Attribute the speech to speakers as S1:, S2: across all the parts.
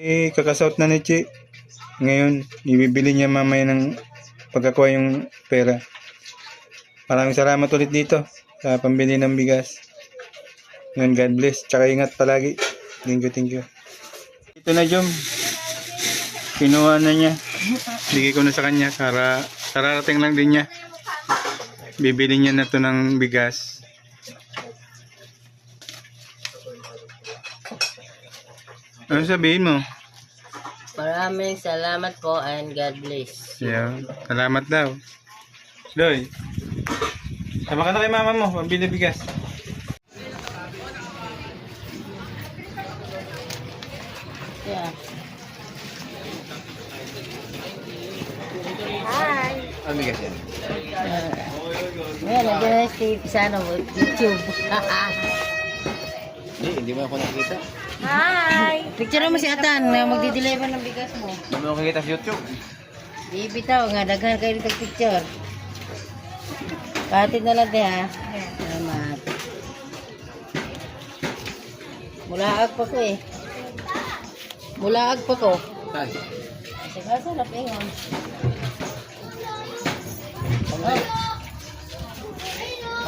S1: Kakasahod na ni Chi. Ngayon, ibibili niya mamaya ng pagkakuha yung pera. Maraming salamat ulit dito sa pambili ng bigas. Ngayon, God bless. Tsaka ingat palagi. Thank you. Ito na, Jom. Kinuha na niya. Bigay ko na sa kanya. Kararating lang din niya. Bibili niya na to ng bigas. Ano sabihin mo?
S2: Maraming salamat po and God bless.
S1: Yeah. Salamat daw. Doy. Sama ka na kay mama mo. Pambili bigas.
S2: Yeah.
S3: Hi!
S1: Ano bigas yan?
S2: Ngayon, nandiyan na si Pisano, YouTube.
S1: Hindi mo ako nakikita.
S3: Hi!
S2: Picture mo si Atan na magdi-deliver ng bigas mo.
S1: Hindi mo ako nakikita sa YouTube.
S2: Di bitaw nga, daghan kayo ng picture. Katid na lang di ha. Salamat. Mulaag pa ko eh. Mulaag pa ko.
S1: Tay.
S2: Sige, sarap eh.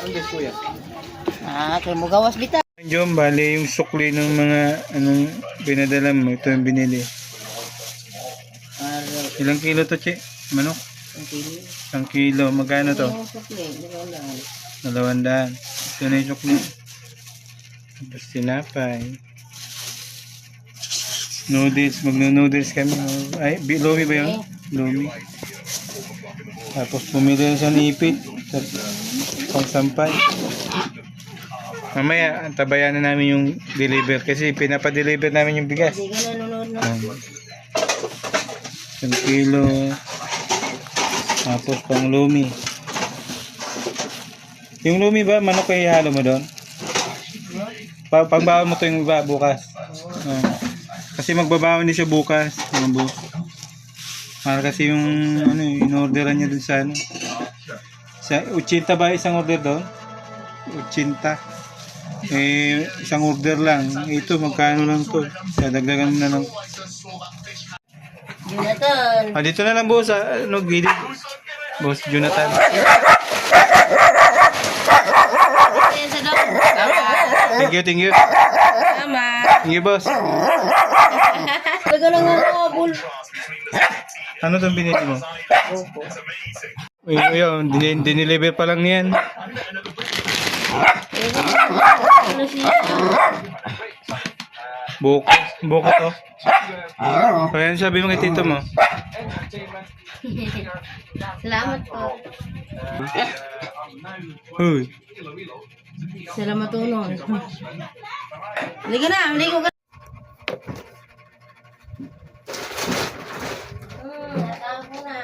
S1: Anong guess kuya?
S2: Kaya mo gawas bitaw.
S1: Jom, bali yung sukli ng mga anong pinadala mo. Ito yung binili. Ilang kilo to, Che? Manok? Isang kilo. Magkano to?
S2: Yung sukli,
S1: 200. Ito na yung sukli. Tapos tinapay. Noodles. Magno-noodles kami. Ay, lomi ba yun? Lomi. Tapos bumili sa ipit. Pang sampay. Mamaya, tabayan na namin yung deliver. Kasi pinapa-deliver namin yung bigas.
S2: Hindi ka nanonood na.
S1: 1 kilo. Tapos pang lumi. Yung lumi ba, manok ay ihalo mo doon? Pagbawan mo to yung iba bukas. Kasi magbabawan din siya bukas. Para kasi yung in-orderan niya dun sa sa 80 ba isang order doon? 80. Isang order lang. Ito magkano lang to? Dadagdagan na lang.
S2: Jonathan.
S1: Dito na lang boss. Gilid. Boss Jonathan. Thank you.
S2: Tama.
S1: Thank you, boss.
S2: Taga lang ang kabul.
S1: Ano itong binili mo? Yun, diniliver pa lang niyan.
S2: Ano siya?
S1: Buko to. Kaya sabi mo kay tito mo.
S2: Salamat po.
S1: Uy.
S2: Salamat po nun. Liga na, ligo ka. Natako na.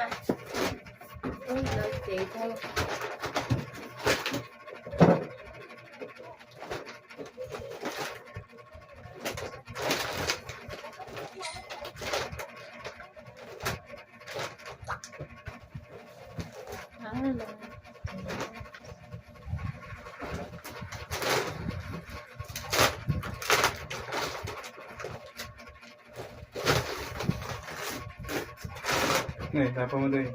S1: Tapa mo doon.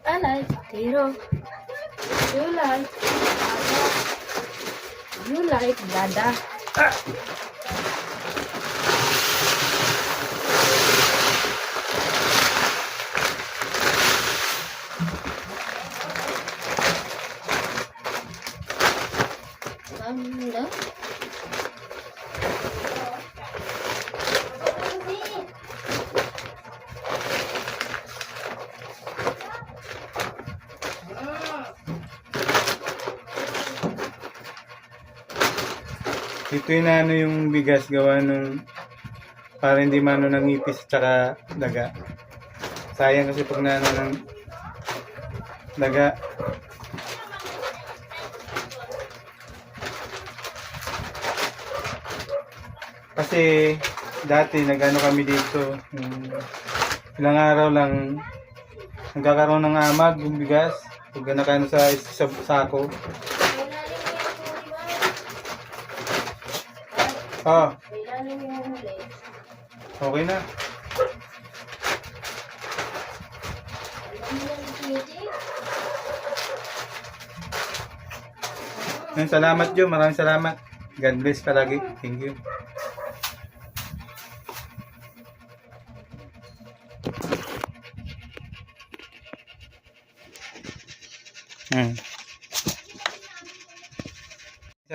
S3: I like potato. You like dada. You like dada.
S2: Ganda.
S1: Ito yung bigas gawa nung para hindi mano ng ipis tsaka daga. Sayang kasi pag nano ng daga. Kasi dati nagano kami dito. Ilang araw lang nagkakaroon ng amag yung bigas. Pag nakano sa sako.
S3: ano yung huli.
S1: Okay na.
S3: Ano yung beauty?
S1: Ayun, salamat Jo, maraming salamat. God bless palagi. Thank you.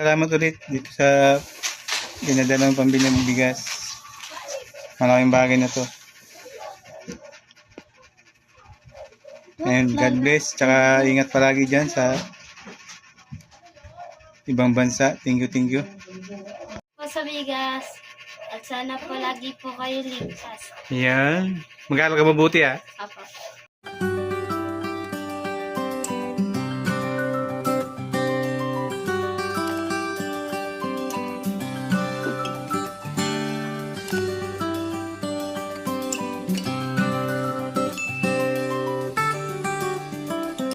S1: Salamat ulit dito sa dinadalang pambili ng bigas. Malaking bagay na to. Ayun, God bless. Tsaka ingat palagi dyan sa ibang bansa. Thank you, thank you.
S3: Po sa bigas. At sana po lagi po kayo ligtas.
S1: Yan. Mag-aaral ka mabuti ah.
S3: Apo.